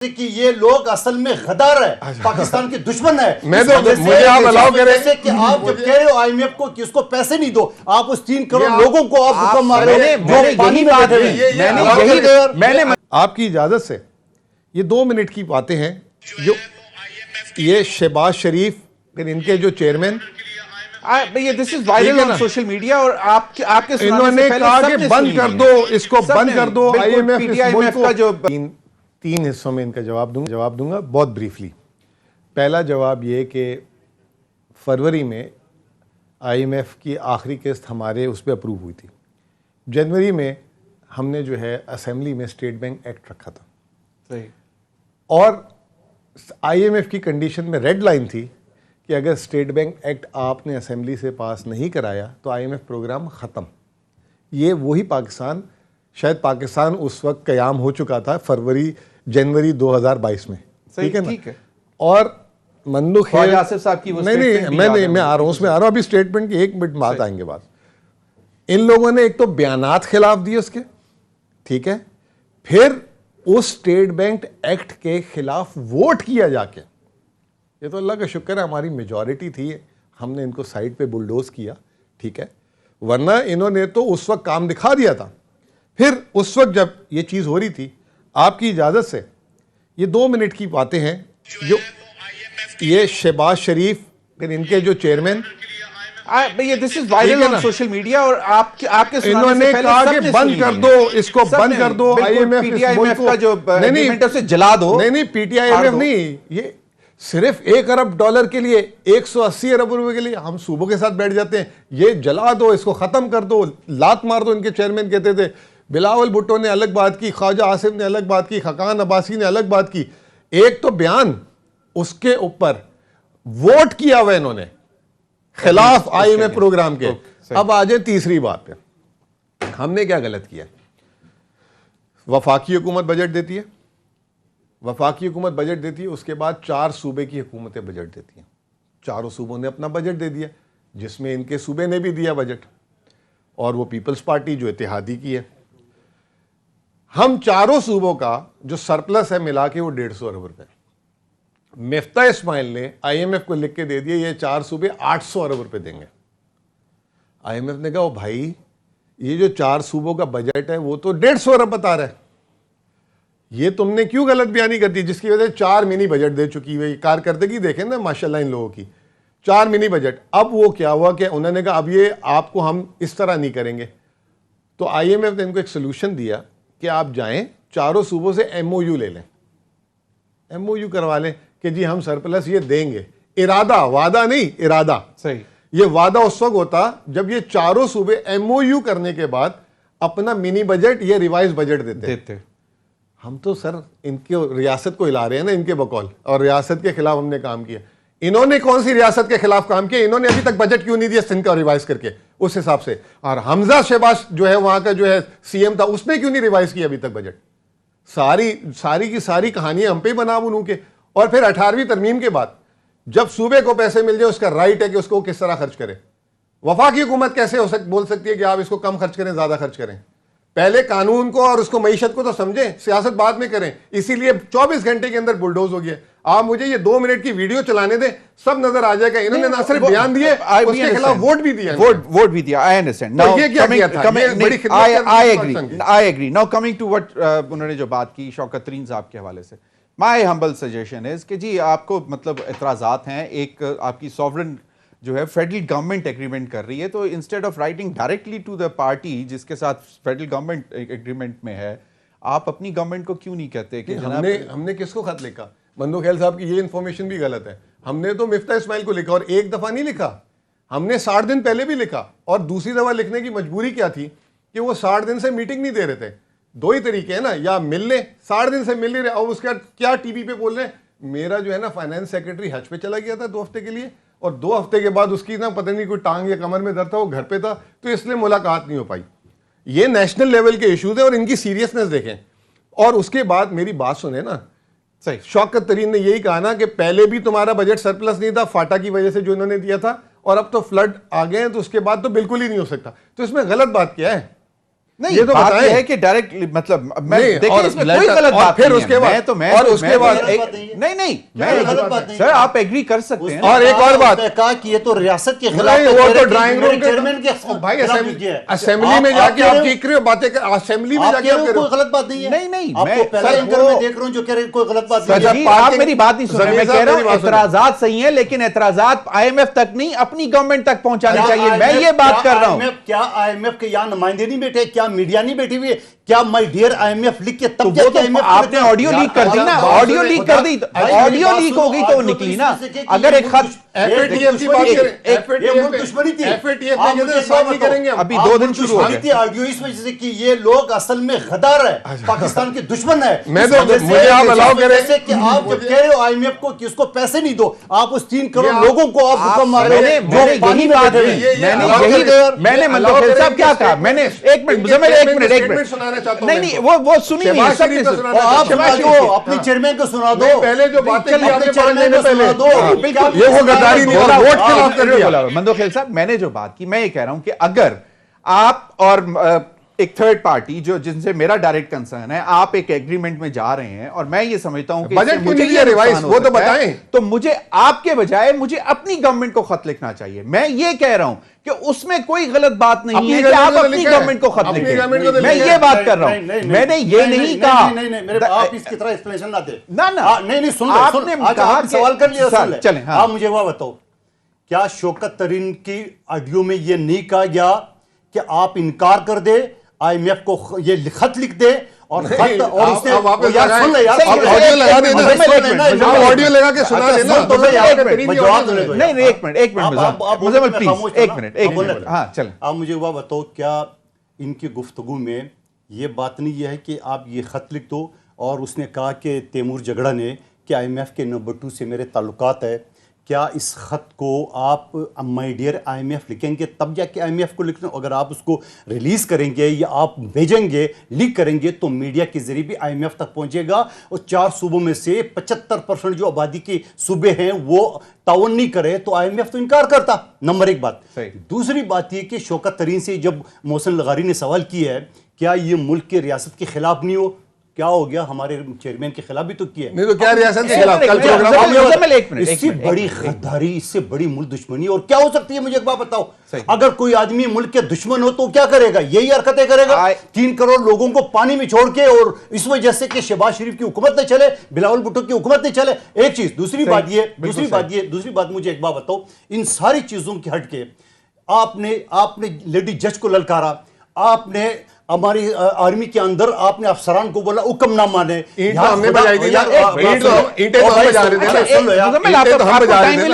کہ یہ لوگ اصل میں غدار ہے، پاکستان کے دشمن ہے. مجھے آپ الاؤ کریں کہ آپ جب کہہ رہے ہو آئی ایم ایف کو کہ اس کو پیسے نہیں دو، آپ اس 3 کروڑ لوگوں کو آپ حکم مار رہے ہیں. آپ کی اجازت سے یہ 2 منٹ کی باتیں ہیں جو یہ شہباز شریف ان کے جو chairman this is viral on social media اور آپ کے انہوں نے کہا کہ بند کر دو اس کو، بند کر دو آئی ایم ایف کا جو 3 حصوں میں ان کا جواب دوں گا بہت بریفلی. پہلا جواب یہ کہ فروری میں آئی ایم ایف کی آخری قسط ہمارے اس پہ اپروو ہوئی تھی. جنوری میں ہم نے جو ہے اسمبلی میں اسٹیٹ بینک ایکٹ رکھا تھا، اور آئی ایم ایف کی کنڈیشن میں ریڈ لائن تھی کہ اگر اسٹیٹ بینک ایکٹ آپ نے اسمبلی سے پاس نہیں کرایا تو آئی ایم ایف پروگرام ختم. یہ وہی پاکستان، شاید پاکستان اس وقت قیام ہو چکا تھا جنوری 2022 میں، ٹھیک ہے نا. اور مندو خیر آصف صاحب کی نہیں میں آ رہا ہوں، اس میں آ رہا ہوں. ابھی اسٹیٹمنٹ کی 1 منٹ بات آئیں گے بعد. ان لوگوں نے ایک تو بیانات خلاف دیے اس کے، ٹھیک ہے، پھر اس اسٹیٹ بینک ایکٹ کے خلاف ووٹ کیا جا کے. یہ تو اللہ کا شکر ہے ہماری میجورٹی تھی، ہم نے ان کو سائڈ پہ بلڈوز کیا، ٹھیک ہے، ورنہ انہوں نے تو اس وقت کام دکھا دیا تھا. پھر اس وقت جب یہ چیز ہو رہی تھی، آپ کی اجازت سے یہ 2 منٹ کی باتیں ہیں جو یہ شہباز شریف ان کے جو chairman this is viral on social media اور آپ کے انہوں نے کہا کہ بند کر دو اس کو، بند کر دو آئی ایم ایف کا جو ایگریمنٹ ہے اسے جلا دو. نہیں P T I M F نہیں، یہ صرف $1 ارب کے لیے 180 ارب روپے کے لیے ہم صوبوں کے ساتھ بیٹھ جاتے ہیں. یہ جلا دو، اس کو ختم کر دو، لات مار دو. ان کے چیئرمین کہتے تھے. بلاول بھٹو نے الگ بات کی، خواجہ آصف نے الگ بات کی، خاقان عباسی نے الگ بات کی. ایک تو بیان اس کے اوپر ووٹ کیا ہوا انہوں نے خلاف آئی ایم ایف پروگرام کے. اب آ جائیں تیسری بات پہ، ہم نے کیا غلط کیا. وفاقی حکومت بجٹ دیتی ہے، وفاقی حکومت بجٹ دیتی ہے، اس کے بعد 4 صوبے کی حکومتیں بجٹ دیتی ہیں. 4 صوبوں نے اپنا بجٹ دے دیا، جس میں ان کے صوبے نے بھی دیا بجٹ، اور وہ پیپلز پارٹی جو اتحادی کی ہے. ہم 4 صوبوں کا جو سرپلس ہے ملا کے وہ 150 ارب روپے. مفتاح اسماعیل نے آئی ایم ایف کو لکھ کے دے دیا یہ 4 صوبے 800 ارب روپے دیں گے. آئی ایم ایف نے کہا او بھائی یہ جو 4 صوبوں کا بجٹ ہے وہ تو 150 ارب بتا رہا ہے، یہ تم نے کیوں غلط بیانی کر دی، جس کی وجہ سے 4 منی بجٹ دے چکی ہوئی. کارکردگی دیکھیں نا ماشاءاللہ ان لوگوں کی، 4 منی بجٹ. اب وہ کیا ہوا کہ انہوں نے کہا اب یہ آپ کو ہم اس طرح نہیں کریں گے. تو آئی ایم ایف نے ان کو ایک سلوشن دیا کہ آپ جائیں 4 صوبوں سے ایم او یو لے لیں، ایم او یو کروا لیں کہ جی ہم سرپلس یہ دیں گے. ارادہ، وعدہ نہیں، ارادہ. صحیح. یہ وعدہ اس وقت ہوتا جب یہ 4 صوبے ایم او یو کرنے کے بعد اپنا منی بجٹ یا ریوائز بجٹ دیتے. ہم تو سر ان کے ریاست کو ہلا رہے ہیں نا ان کے بقول، اور ریاست کے خلاف ہم نے کام کیا. انہوں نے کون سی ریاست کے خلاف کام کیا؟ انہوں نے ابھی تک بجٹ کیوں نہیں دیا سندھ کا ریوائز کر کے اس حساب سے؟ اور حمزہ شہباز جو ہے وہاں کا جو ہے سی ایم تھا، اس نے کیوں نہیں ریوائز کیا ابھی تک بجٹ؟ ساری کی ساری کہانیاں ہم پہ بنا بنو کے. اور پھر 18ویں ترمیم کے بعد جب صوبے کو پیسے مل جائے اس کا رائٹ ہے کہ اس کو کس طرح خرچ کرے. وفاقی حکومت کیسے بول سکتی ہے کہ آپ اس کو کم خرچ کریں، زیادہ خرچ کریں؟ پہلے قانون کو اور اس کو معیشت کو تو سمجھیں، سیاست بعد میں کریں. اسی لیے 24 گھنٹے کے اندر بلڈوز ہو گیا. آپ مجھے یہ 2 منٹ کی ویڈیو چلانے دیں، سب نظر آ جائے گا. انہوں نے نہ صرف بیان دیے، اس کے خلاف ووٹ بھی دیا. ووٹ بھی دیا. I understand. Now, I agree. Now coming to what انہوں نے جو بات کی شوکت ترین صاحب کے حوالے سے، my humble suggestion is کہ جی آپ کو مطلب اعتراضات ہیں. ایک آپ کی سوورن جو ہے فیڈرل گورنمنٹ ایگریمنٹ کر رہی ہے، تو instead of writing directly to the party جس کے ساتھ فیڈرل گورنمنٹ ایگریمنٹ میں ہے، آپ اپنی گورنمنٹ کو کیوں نہیں کہتے کہ ہم نے کس کو خط لکھا؟ مندو خیل صاحب کی یہ انفارمیشن بھی غلط ہے. ہم نے تو مفتاح اسماعیل کو لکھا، اور ایک دفعہ نہیں لکھا، ہم نے 60 دن پہلے بھی لکھا. اور دوسری دفعہ لکھنے کی مجبوری کیا تھی کہ وہ 60 دن سے میٹنگ نہیں دے رہے تھے. 2 ہی طریقے ہیں نا، یا مل لیں، 60 دن سے مل نہیں رہے، اور اس کے بعد کیا ٹی وی پہ بول رہے ہیں میرا جو ہے نا فائنانس سیکرٹری حج پہ چلا گیا تھا 2 ہفتے کے لیے، اور 2 ہفتے کے بعد اس کی نا پتہ نہیں کوئی ٹانگ یا کمر میں درد تھا، وہ گھر پہ تھا، تو اس لیے ملاقات نہیں ہو پائی. یہ نیشنل لیول کے ایشوز ہیں اور ان کی سیریسنس دیکھیں. اور اس کے بعد میری بات سنیں نا، صحیح شوکت ترین نے یہی کہا نا کہ پہلے بھی تمہارا بجٹ سرپلس نہیں تھا فاٹا کی وجہ سے جو انہوں نے دیا تھا، اور اب تو فلڈ آ گئے ہیں تو اس کے بعد تو بالکل ہی نہیں ہو سکتا. تو اس میں غلط بات کیا ہے؟ نہیں یہ تو بات بتائیں یہ ہے کہ ڈائریکٹ مطلب میں نہیں، دیکھیں اور اس میں کوئی letter- غلط اور بات پھر نہیں اس کے ہے بعد- میں اور اس کے بعد- نہیں غلط بات نہیں ہے۔ سر آپ ایگری کر سکتے ہیں اور ایک اور بات- نے کہا کہ یہ تو ریاست کے خلاف نہیں، ہے، وہ کہہ تو رہے کہ ڈرائنگ میرے روم چیئرمین کے بھائی خلاف کیجئے۔ اسمبلی میں جا کے آپ ٹھیک رہے ہو باتیں اسمبلی میں آپ جا کہہ کے رہے ہو کوئی غلط بات نہیں ہے؟ نہیں، آپ میں- کو پہلے سر، اینکر میں دیکھ رہا ہوں جو کہہ رہے ہیں کوئی غلط بات نہیں ہے۔ جی آپ میری بات نہیں سن رہے، میں کہہ رہا ہوں اعتراضات صحیح ہیں لیکن اعتراضات آئی ایم ایف تک نہیں اپنی گورنمنٹ تک پہنچانے چاہیے، میں یہ بات کر رہا ہوں۔ کیا آئی ایم ایف کے یہاں نمائندے نہیں بیٹھے؟ کیا میڈیا نہیں بیٹھی ہوئی ہے؟ کیا my dear I M F لکھ کے تب وہ تو آپ نے آڈیو لیک کر دی نا، آڈیو لیک کر دی، آڈیو لیک ہو گئی تو نکلی نا۔ اگر ایک خط FATF کی بات کریں، یہ ملک دشمنی تھی، FATF میں کہتے ہیں ساتھ نہیں کریں گے ہم۔ ابھی 2 دن شروع ہو گئے تھی آڈیو اس وجہ سے کہ یہ لوگ اصل میں غدار ہے، پاکستان کے دشمن ہے۔ میں تو مجھے آپ الاؤ کریں کہ آپ جب کہہ رہے ہو آئی ایم ایف کو کہ اس کو پیسے نہیں دو، آپ اس 3 کروڑ لوگوں کو آپ حکم مار رہے ہو میں نے منتخب صاحب کیا کہا، میں نے ایک منٹ مزمل ایک منٹ نہیں وہ سنی نہیں سب نے آپ سنا دو، اپنی چیئرمین کو سنا دو، پہلے جو باتیں کی آپ نے چیئرمین کو سنا دو۔ یہ وہ غداری نہیں اور ووٹ خلاف کر دیا۔ مندوخیل صاحب میں نے جو بات کی میں یہ کہہ رہا ہوں کہ اگر آپ اور ایک تھرڈ پارٹی جو جن سے میرا ڈائریکٹ کنسرن ہے آپ ایک ایگریمنٹ میں جا رہے ہیں اور میں یہ سمجھتا ہوں کہ بجٹ کیوں نہیں دیا ریوائز وہ تو بتائیں، تو مجھے آپ کے بجائے مجھے اپنی گورنمنٹ کو خط لکھنا چاہیے۔ میں یہ کہہ رہا ہوں کہ اس میں کوئی غلط بات نہیں ہے کہ آپ اپنی گورنمنٹ کو خط لکھیں، میں یہ بات کر رہا ہوں، میں نے یہ نہیں کہا آپ اس کی طرح ایکسپلینیشن نہ دیں۔ نہیں سن آپ لیں، نے آج کہا آپ نے سوال کر لیا، سن لیں۔ چلیں آپ مجھے وہ بتاؤ، کیا شوکت ترین کی آڈیو میں یہ نہیں کہا گیا کہ آپ انکار کر دے، آئی ایم ایف کو یہ خط لکھ دے اور خط اور اس نے سن لے یار، آڈیو لگا دینا، آڈیو لگا کے سنا دینا۔ ہاں چلیں آپ مجھے وہ بتاؤ، کیا ان کی گفتگو میں یہ بات نہیں ہے کہ آپ یہ خط لکھ دو، اور اس نے کہا کہ تیمور جگڑا نے کہ آئی ایم ایف کے نمبر 2 سے میرے تعلقات ہے، کیا اس خط کو آپ my dear I M F لکھیں گے تب جا کے آئی ایم ایف کو لکھنا؟ اگر آپ اس کو ریلیز کریں گے یا آپ بھیجیں گے لیک کریں گے تو میڈیا کے ذریعے بھی آئی ایم ایف تک پہنچے گا، اور 4 صوبوں میں سے 75% جو آبادی کے صوبے ہیں وہ تعاون نہیں کرے تو آئی ایم ایف تو انکار کرتا۔ نمبر 1 بات۔ دوسری بات یہ کہ شوکت ترین سے جب محسن لغاری نے سوال کیا ہے کیا یہ ملک کے ریاست کے خلاف نہیں ہو، کیا ہو گیا، ہمارے چیئرمین کے خلاف بھی تو کیا ہے، نہیں تو کیا ریاست کے خلاف کل پروگرام، اس سے بڑی غداری، اس سے بڑی ملک دشمنی اور کیا ہو سکتی ہے؟ مجھے ایک بات بتاؤ، اگر کوئی آدمی ملک کے دشمن ہو تو کیا کرے گا؟ یہی حرکتیں کرے گا، 3 کروڑ لوگوں کو پانی میں چھوڑ کے، اور اس وجہ سے کہ شہباز شریف کی حکومت نہ چلے، بلاول بھٹو کی حکومت نہیں چلے۔ ایک چیز، دوسری بات مجھے ایک بات بتاؤ، ان ساری چیزوں کی ہٹ کے آپ نے لیڈی جج کو للکارا، آپ نے ہماری آرمی کے اندر آپ نے افسران کو بولا حکم نہ مانے، ہم نے بجائی دی نا، اینٹیں تو ہم بجا رہے تھے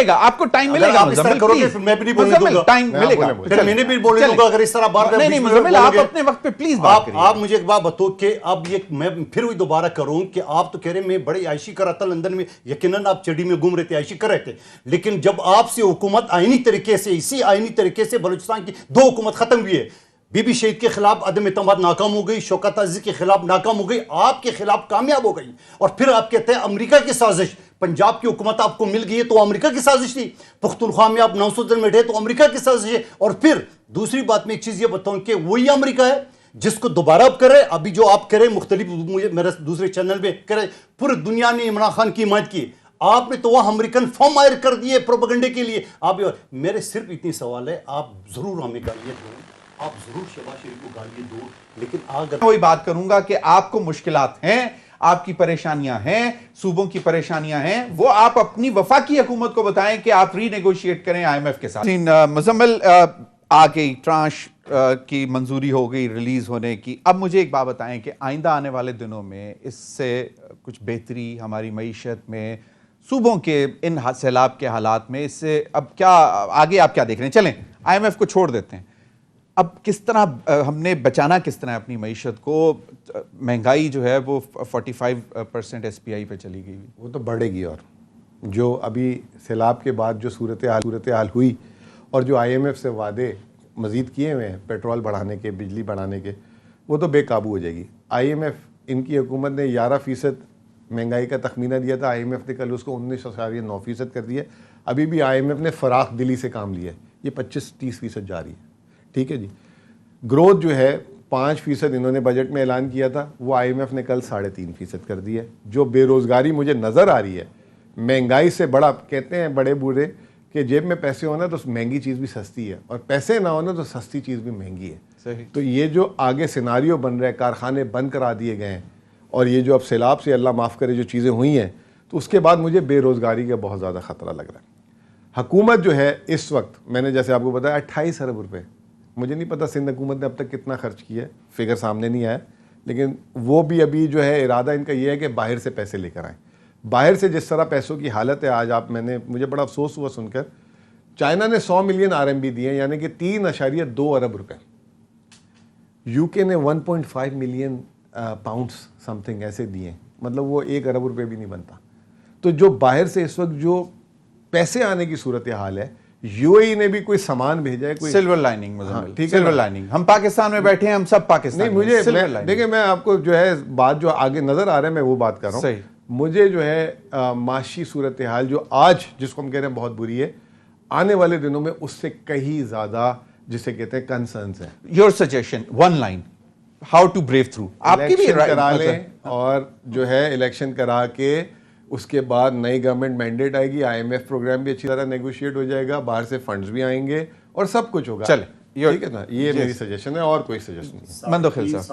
نا، آپ کو ٹائم ملے گا، آپ اس طرح کرو گے میں بھی نہیں بولنے دوں گا، ٹائم ملے گا، پھر میں نے بھی بولنے دوں گا اگر اس طرح بار نہیں مزمل آپ اپنے وقت پہ پلیز بات کریے۔ آپ مجھے ایک بات بتاؤ کہ اب یہ میں پھر وہی دوبارہ کروں کہ آپ تو کہہ رہے میں بڑی عائشی کر رہا تھا لندن میں، یقیناً آپ چڑی میں گھوم رہے تھے، عائشی کر رہے تھے، لیکن جب آپ سے حکومت آئینی طریقے سے، اسی آئینی طریقے سے بلوچستان کی 2 حکومت ختم ہوئی ہے، بی بی شہید کے خلاف عدم اعتماد ناکام ہو گئی، شوکت عزیز کے خلاف ناکام ہو گئی، آپ کے خلاف کامیاب ہو گئی، اور پھر آپ کہتے ہیں امریکہ کی سازش، پنجاب کی حکومت آپ کو مل گئی ہے تو امریکہ کی سازش تھی، پختونخوا میں آپ 900 دن میں ڈھے تو امریکہ کی سازش ہے۔ اور پھر دوسری بات میں ایک چیز یہ بتاؤں کہ وہی امریکہ ہے جس کو دوبارہ اب کرے، ابھی جو آپ کریں مختلف مجھے میرے دوسرے چینل میں کرے، پورے دنیا نے عمران خان کی حمایت کی، آپ نے تو وہ امریکن فارم ہائر کر دیے پروپیگنڈے کے لیے۔ آپ میرے صرف اتنی سوال ہے، آپ ضرور ہمیں گالیاں دیں، آپ ضرور شہباز شریف کو گالیاں دو، لیکن اگر وہی بات کروں گا کہ آپ کو مشکلات ہیں، آپ کی پریشانیاں ہیں، صوبوں کی پریشانیاں ہیں، وہ آپ اپنی وفاقی حکومت کو بتائیں کہ آپ ری نیگوشیٹ کریں آئی ایم ایف کے ساتھ۔ مزمل آ گئی، ٹرانش کی منظوری ہو گئی ریلیز ہونے کی، اب مجھے ایک بات بتائیں کہ آئندہ آنے والے دنوں میں اس سے کچھ بہتری ہماری معیشت میں، صوبوں کے ان سیلاب کے حالات میں، اس سے اب کیا آگے آپ کیا دیکھ رہے ہیں؟ چلیں آئی ایم ایف کو چھوڑ دیتے ہیں، اب کس طرح ہم نے بچانا کس طرح اپنی معیشت کو؟ مہنگائی جو ہے وہ 45% SPI پہ چلی گئی، وہ تو بڑھے گی، اور جو ابھی سیلاب کے بعد جو صورتحال ہوئی اور جو آئی ایم ایف سے وعدے مزید کیے ہوئے ہیں پیٹرول بڑھانے کے، بجلی بڑھانے کے، وہ تو بے قابو ہو جائے گی۔ آئی ایم ایف، ان کی حکومت نے 11% مہنگائی کا تخمینہ دیا تھا، آئی ایم ایف نے کل اس کو 19.9% کر دیا۔ ابھی بھی آئی ایم ایف نے فراخ دلی سے کام لیا ہے، یہ 25-30% جاری ہے، ٹھیک ہے جی۔ گروتھ جو ہے 5% انہوں نے بجٹ میں اعلان کیا تھا، وہ IMF نے کل 3.5% کر دیا ہے. جو بے روزگاری مجھے نظر آ رہی ہے، مہنگائی سے بڑا، کہتے ہیں بڑے بوڑھے کہ جیب میں پیسے ہونا تو مہنگی چیز بھی سستی ہے، اور پیسے نہ ہونا تو سستی چیز بھی مہنگی ہے. صحیح. تو یہ جو آگے سیناریو بن رہا ہے، کارخانے بند کرا دیے گئے ہیں، اور یہ جو اب سیلاب سے اللہ معاف کرے جو چیزیں ہوئی ہیں، تو اس کے بعد مجھے بے روزگاری کا بہت زیادہ خطرہ لگ رہا ہے. حکومت جو ہے اس وقت، میں نے جیسے آپ کو بتایا 28 ارب روپے، مجھے نہیں پتا سندھ حکومت نے اب تک کتنا خرچ کیا ہے، فگر سامنے نہیں آیا، لیکن وہ بھی ابھی جو ہے ارادہ ان کا یہ ہے کہ باہر سے پیسے لے کر آئیں. باہر سے جس طرح پیسوں کی حالت ہے آج، مجھے بڑا افسوس ہوا سن کر، چائنا نے 100 ملین RMB دیے، یعنی کہ 3.2 ارب روپے. UK نے 1.5 ملین پاؤنڈس سم تھنگ ایسے دیے، مطلب وہ 1 ارب روپے بھی نہیں بنتا. تو جو باہر سے اس وقت جو پیسے آنے کی صورتحال ہے، UAE نے بھی کوئی سامان بھیجا ہے، کوئی سلور لائننگ ٹھیک ہے، سلور لائننگ. ہم پاکستان میں بیٹھے ہیں، ہم سب پاکستان نہیں. مجھے دیکھیں، میں آپ کو جو ہے بات جو آگے نظر آ رہا ہے میں وہ بات کر رہا ہوں. صحیح. مجھے جو ہے معاشی صورتحال جو آج جس کو ہم کہہ رہے ہیں بہت بری ہے، آنے والے دنوں میں اس سے کہیں زیادہ جسے کہتے ہیں کنسرنس ہے. Your suggestion, one line, how to brew through. آپ کی بھی الیکشن کرا لیں، اور جو ہے الیکشن کرا کے اس کے بعد نئی گورنمنٹ مینڈیٹ آئے گی، IMF پروگرام بھی اچھی طرح نیگوشیٹ ہو جائے گا، باہر سے فنڈز بھی آئیں گے اور سب کچھ ہوگا. چلے، ٹھیک ہے نا، یہ میری سجیشن ہے، اور کوئی سجیشن نہیں. مندوخیل صاحب.